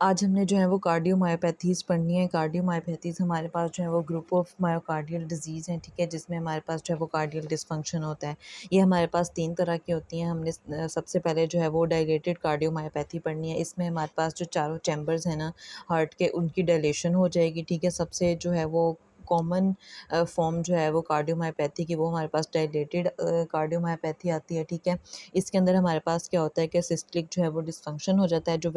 आज हमने जो है वो कार्डियोमायोपैथीज़ पढ़नी है। कार्डियोमायोपैथीज़ हमारे पास जो है वो ग्रुप ऑफ मायोकार्डियल डिजीज़ हैं, ठीक है, जिसमें हमारे पास जो है वो कार्डियल डिसफंक्शन होता है। ये हमारे पास 3 तरह की होती हैं। हमने सबसे पहले जो है वो डायलेटेड कार्डियोमायोपैथी पढ़नी है। इसमें हमारे पास जो चारों चैम्बर्स हैं ना हार्ट के, उनकी डायलेशन हो जाएगी, ठीक है। सबसे जो है वो कॉमन फॉर्म जो है वो कार्डियोमायोपैथी की, वो हमारे पास डायलेटेड कार्डियोमायोपैथी आती है, ठीक है। इसके अंदर हमारे पास क्या होता है कि सिस्टलिक जो है वो डिसफंक्शन हो जाता है, जो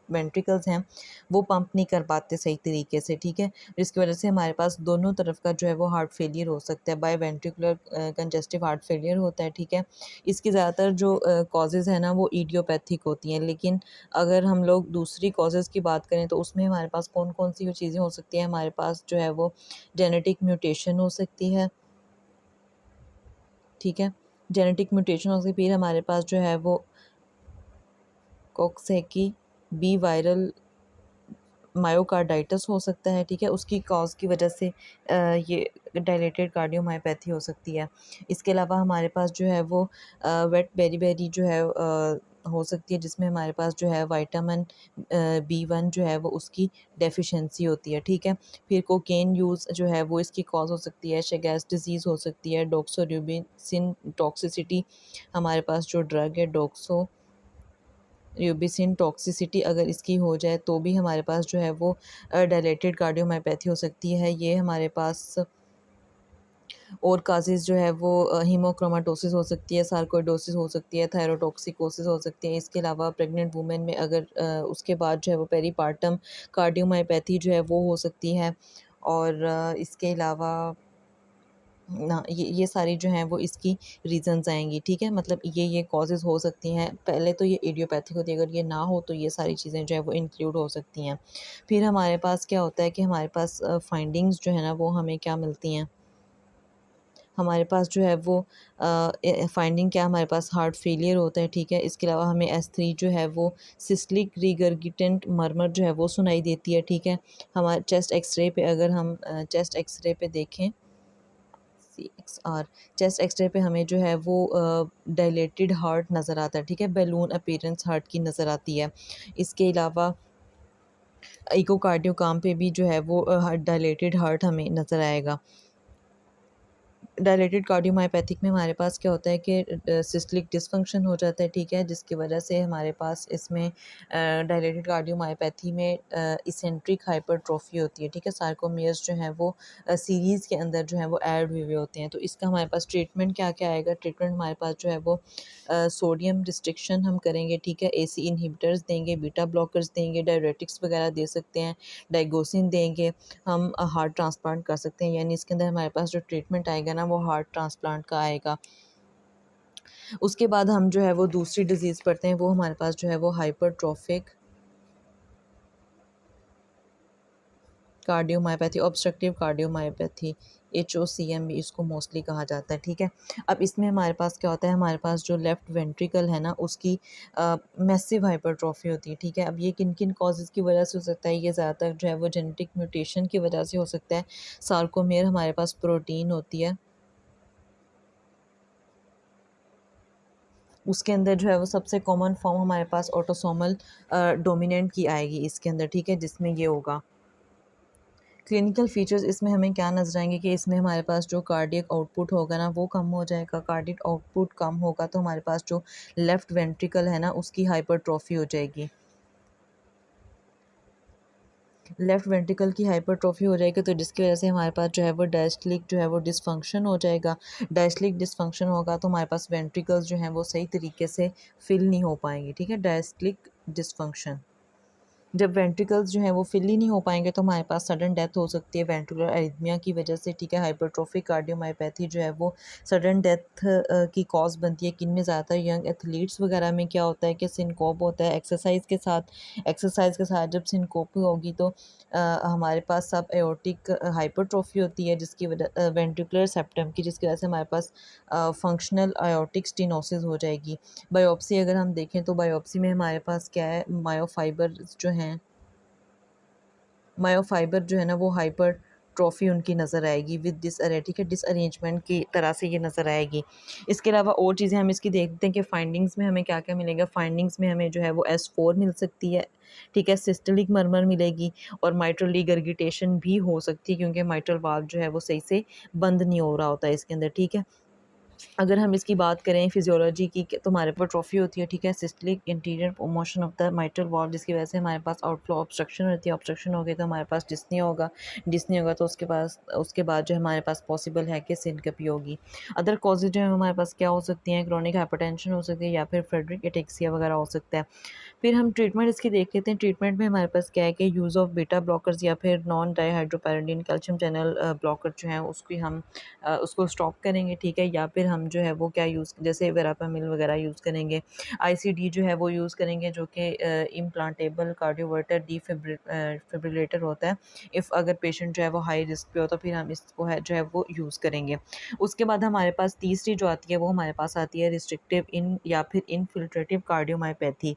वेंट्रिकल्स हैं वो पंप नहीं कर पाते सही तरीके से, ठीक है, जिसकी वजह से हमारे पास दोनों तरफ का जो है वो हार्ट फेलियर हो सकता है, biventricular congestive heart failure होता है, ठीक है। इसकी ज़्यादातर जो कॉजेज़ है ना वो इडियोपैथिक होती हैं, लेकिन अगर हम लोग दूसरी कॉजेज़ की बात करें तो उसमें हमारे पास कौन कौन सी चीज़ें हो सकती हैं। हमारे पास जो है वो जेनेटिक म्यूटेशन हो सकती है, ठीक है, जेनेटिक म्यूटेशन हो सकती है। फिर हमारे पास जो है वो कोक्सेकी बी वायरल मायोकार्डाइटिस हो सकता है, ठीक है, उसकी कॉज़ की वजह से ये डायलेटेड कार्डियोमायोपैथी हो सकती है। इसके अलावा हमारे पास जो है वो वेट बेरी-बेरी जो है हो सकती है, जिसमें हमारे पास जो है विटामिन B1 जो है वो उसकी डेफ़िशिएंसी होती है, ठीक है। फिर कोकेन यूज़ जो है वो इसकी कॉज़ हो सकती है, शेगैस डिज़ीज़ हो सकती है, डोक्सोरिबोसिन टॉक्सिसिटी, हमारे पास जो ड्रग है यूबिसिन टॉक्सिसिटी अगर इसकी हो जाए तो भी हमारे पास जो है वो डायलेटेड कार्डियोमायोपैथी हो सकती है। ये हमारे पास और काज़ेज़ जो है वो हीमोक्रोमेटोसिस हो सकती है, सार्कोइडोसिस हो सकती है, थायरोटॉक्सिकोसिस हो सकती है। इसके अलावा प्रेग्नेंट वुमेन में अगर उसके बाद जो है वो पेरीपार्टम कार्डियोमायोपैथी जो है वो हो सकती है। और इसके अलावा ना ये सारी जो हैं वो इसकी रीज़न्स आएँगी, ठीक है? मतलब ये कॉज़ेज़ हो सकती हैं। पहले तो ये इडियोपैथिक होती है, अगर ये ना हो तो ये सारी चीज़ें जो है वो इंक्लूड हो सकती हैं। फिर हमारे पास क्या होता है कि हमारे पास फाइंडिंग्स जो है ना वो हमें क्या मिलती हैं, हमारे पास जो है वो फाइंडिंग क्या, हमारे पास हार्ट फेलियर होता है, ठीक है। इसके अलावा हमें S3 जो है वो सिस्टलिक रिगरगिटेंट मरमर जो है वो सुनाई देती है, ठीक है। हमारे चेस्ट एक्स-रे पे अगर हम चेस्ट एक्स-रे पे देखें, CXR चेस्ट एक्स-रे पे हमें जो है वो डायलेटेड हार्ट नज़र आता है, ठीक है, बैलून अपीयरेंस हार्ट की नज़र आती है। इसके अलावा इकोकार्डियोग्राम पे भी जो है वो डायलेटेड हार्ट हमें नज़र आएगा। डायलेटेड कार्डियोमायोपैथिक में हमारे पास क्या होता है कि सिस्टलिक डिसफंक्शन हो जाता है, ठीक है, जिसकी वजह से हमारे पास इसमें डायलेटेड कार्डियोमायोपैथी में इसेंट्रिक हाइपरट्रॉफी होती है, ठीक है। सार्कोमियर्स जो हैं वो सीरीज़ के अंदर जो है वो ऐड हुए हुए होते हैं। तो इसका हमारे पास ट्रीटमेंट क्या क्या आएगा, ट्रीटमेंट हमारे पास जो है वो सोडियम रिस्ट्रिक्शन हम करेंगे, ठीक है, AC इनहिबिटर्स देंगे, बीटा ब्लॉकर्स देंगे, डायरेटिक्स वगैरह दे सकते हैं, डाइगोसिन देंगे, हम हार्ट ट्रांसप्लांट कर सकते हैं। यानी इसके अंदर हमारे पास जो ट्रीटमेंट आएगा ना वो हार्ट ट्रांसप्लांट का आएगा। उसके बाद हम जो है वो दूसरी डिज़ीज़ पढ़ते हैं, वो हमारे पास जो है वो hypertrophic cardiomyopathy, obstructive cardiomyopathy, HOCM भी इसको मोस्टली कहा जाता है, ठीक है। अब इसमें हमारे पास क्या होता है, हमारे पास जो लेफ़्ट वेंट्रिकल है ना उसकी मैसिव हाइपरट्रॉफी होती है, ठीक है। अब ये किन-किन कॉज़ेज़ की वजह से हो सकता है, ये ज़्यादातर जो है वो जेनेटिक म्यूटेशन की वजह से हो सकता है। सार्कोमेयर हमारे पास प्रोटीन होती है, उसके अंदर जो है वो सबसे कॉमन फॉर्म हमारे पास ऑटोसोमल डोमिनेंट की आएगी इसके अंदर, ठीक है, जिसमें ये होगा। क्लिनिकल फीचर्स इसमें हमें क्या नज़र आएँगे कि इसमें हमारे पास जो कार्डियक आउटपुट होगा ना वो कम हो जाएगा। कार्डियक आउटपुट कम होगा तो हमारे पास जो लेफ़्ट वेंट्रिकल है ना उसकी हाइपरट्रॉफी हो जाएगी। लेफ़्ट वेंट्रिकल की हाइपरट्रॉफी हो जाएगी, तो जिसकी वज़ह से हमारे पास जो है वो डायस्टोलिक जो है वो डिसफंक्शन हो जाएगा। डायस्टोलिक डिसफंक्शन होगा तो हमारे पास वेंट्रिकल्स जो हैं वो सही तरीके से फ़िल नहीं हो पाएँगे, ठीक है, डायस्टोलिक डिसफंक्शन। जब वेंट्रिकल्स जो हैं वो फ़िल ही नहीं हो पाएँगे तो हमारे पास सडन डेथ हो सकती है वेंट्रिकुलर एरिथमिया की वजह से, ठीक है। हाइपरट्रोफिक कार्डियोमायोपैथी जो है वो सडन डेथ की कॉज़ बनती है। किनमें ज़्यादातर यंग एथलीट्स वगैरह में क्या होता है कि सिनकोप होता है एक्सरसाइज़ के साथ जब सिनकोप होगी तो हमारे पास सब एओर्टिक हाइपरट्रोफी होती है, जिसकी वजह वेंट्रिकुलर सेप्टम की, जिसकी वजह से हमारे पास फंक्शनल आयोटिक स्टेनोसिस हो जाएगी। बायोप्सी अगर हम देखें तो बायोप्सी में हमारे पास क्या है, मायोफाइबर जो है ना वो हाइपर ट्रॉफी उनकी नज़र आएगी विद डिसअरे, ठीक है, डिसअरेंजमेंट की तरह से ये नज़र आएगी। इसके अलावा और चीज़ें हम इसकी देखते हैं कि फाइंडिंग्स में हमें क्या-क्या मिलेगा। फाइंडिंग्स में हमें जो है वो S4 मिल सकती है, ठीक है, सिस्टोलिक मरमर मिलेगी और माइट्रल रिगर्गिटेशन भी हो सकती है क्योंकि माइट्रल वाल्व जो है वो सही से बंद नहीं हो रहा होता है इसके अंदर, ठीक है। अगर हम इसकी बात करें फिजियोलॉजी की तो हमारे पास ट्रॉफी होती है, ठीक है, systolic interior motion of the mitral valve, जिसकी वजह से हमारे पास आउटफ्लो ऑब्स्ट्रक्शन होती है। ऑब्स्ट्रक्शन हो गई तो हमारे पास डिस्नी होगा, डिस्नी होगा तो उसके बाद जो हमारे पास पॉसिबल है कि सिनकपी होगी। अदर कॉजेज जो है हमारे पास क्या हो सकती हैं, क्रोनिक हाइपरटेंशन हो सकती है या फिर फ्रेडरिक एटेक्सिया वगैरह हो सकता है। फिर हम ट्रीटमेंट इसकी देख लेते हैं। ट्रीटमेंट में हमारे पास क्या है कि यूज़ ऑफ बीटा ब्लॉकर्स या फिर नॉन डाइहाइड्रोपैराडिन कैल्शियम चैनल ब्लॉकर जो हैं उसको स्टॉप करेंगे, ठीक है, या फिर हम जो है वो क्या यूज़ जैसे वेरापामिल वगैरह यूज़ करेंगे। आईसीडी जो है वो यूज़ करेंगे जो कि इम्प्लांटेबल कार्डियोवर्टर डिफिब्रिलेटर होता है। इफ़ अगर पेशेंट जो है वो हाई रिस्क पे हो तो फिर हम इसको है जो है वो यूज़ करेंगे। उसके बाद हमारे पास तीसरी जो आती है वो हमारे पास आती है रिस्ट्रिक्टिव इन या फिर इनफिल्ट्रेटिव कार्डियोमायोपैथी।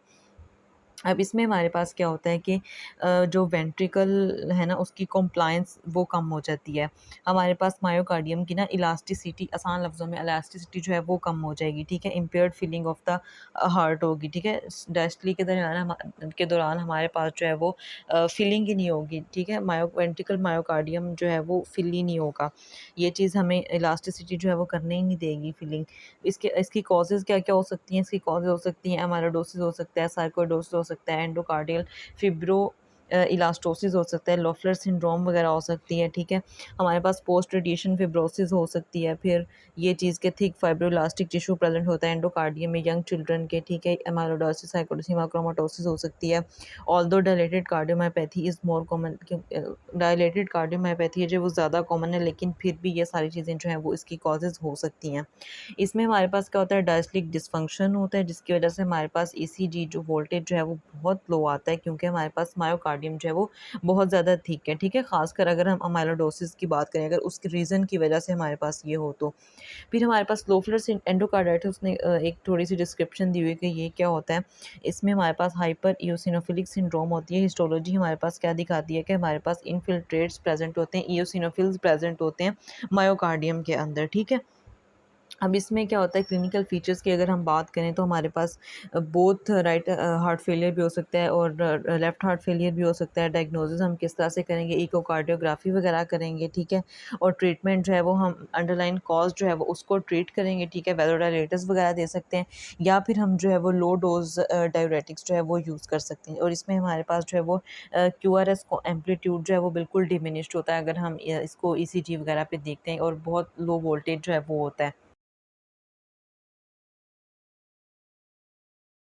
अब इसमें हमारे पास क्या होता है कि जो वेंट्रिकल है ना उसकी कॉम्प्लायंस वो कम हो जाती है। हमारे पास मायोकार्डियम की ना इलास्टिसिटी, आसान लफ्ज़ों में इलास्टिसिटी जो है वो कम हो जाएगी, ठीक है। Impaired feeling of the heart होगी, ठीक है। डायस्टोली के दौरान हमारे पास जो है वो फीलिंग ही नहीं होगी, ठीक है। वेंट्रिकल मायोकार्डियम जो है वो फ़िल ही नहीं होगा। ये चीज़ हमें इलास्टिसिटी जो है वो करने ही नहीं देगी फीलिंग। इसके इसकी कॉजेज़ क्या-क्या हो सकती हैं? इसकी कॉज़ हो सकती हैं एमाइलोइडोसिस हो सकता है, सार्कोइडोसिस हो सकता है, एंडोकार्डियल फिब्रो इलास्टोसिस हो सकता है, लोफलर सिंड्रोम वगैरह हो सकती है, ठीक है। हमारे पास पोस्ट रेडिएशन फिब्रोसिस हो सकती है, फिर ये चीज़ के थिक फाइब्रोइलास्टिक टिश्यू प्रेजेंट होता है एंडोकार्डियम में यंग चिल्ड्रन के, ठीक है। एमाइलोइडोसिस, साइकोसिस, हेमाक्रोमेटोसिस हो सकती है। Although dilated cardiomyopathy is more common, dilated cardiomyopathy है जो वो ज़्यादा कॉमन है, लेकिन फिर भी ये सारी चीज़ें जो हैं वो इसकी कॉजेज़ हो सकती हैं। इसमें हमारे पास क्या होता है, डायस्टोलिक डिसफंक्शन होता है जिसकी वजह से हमारे पास ईसीजी जो वोल्टेज जो है वो बहुत लो आता है क्योंकि हमारे पास मायोकार्डियम जो है वो बहुत ज़्यादा थिक है, ठीक है। खासकर अगर हम अमाइलोइडोसिस की बात करें, अगर उसके रीज़न की वजह से हमारे पास ये हो तो। फिर हमारे पास लोफलर एंडोकार्डाइटिस ने एक थोड़ी-सी डिस्क्रिप्शन दी हुई है कि ये क्या होता है। इसमें हमारे पास हाइपर इओसिनोफिलिक सिंड्रोम होती है। हिस्टोलॉजी हमारे पास क्या दिखाती है कि हमारे पास इन्फिल्ट्रेट्स प्रेज़ेंट होते हैं, इओसिनोफिल्स प्रेज़ेंट होते हैं मायोकार्डियम के अंदर, ठीक है। अब इसमें क्या होता है क्लिनिकल फीचर्स की अगर हम बात करें तो हमारे पास बोथ राइट हार्ट फेलियर भी हो सकता है और लेफ्ट हार्ट फेलियर भी हो सकता है। डायग्नोसिस हम किस तरह से करेंगे, इकोकार्डियोग्राफी वगैरह करेंगे, ठीक है। और ट्रीटमेंट जो है वो हम अंडरलाइन कॉज जो है वो उसको ट्रीट करेंगे, ठीक है। वैलोडाइलेटर्स वगैरह दे सकते हैं या फिर हम जो है वो लो डोज डाययूरेटिक्स जो है वो यूज़ कर सकते हैं। और इसमें हमारे पास जो है वो क्यूआरएस को एम्पलीट्यूड जो है वो बिल्कुल डिमिनिश्ड होता है अगर हम इसको ईसीजी वगैरह पे देखते हैं और बहुत लो वोल्टेज जो है वो होता है।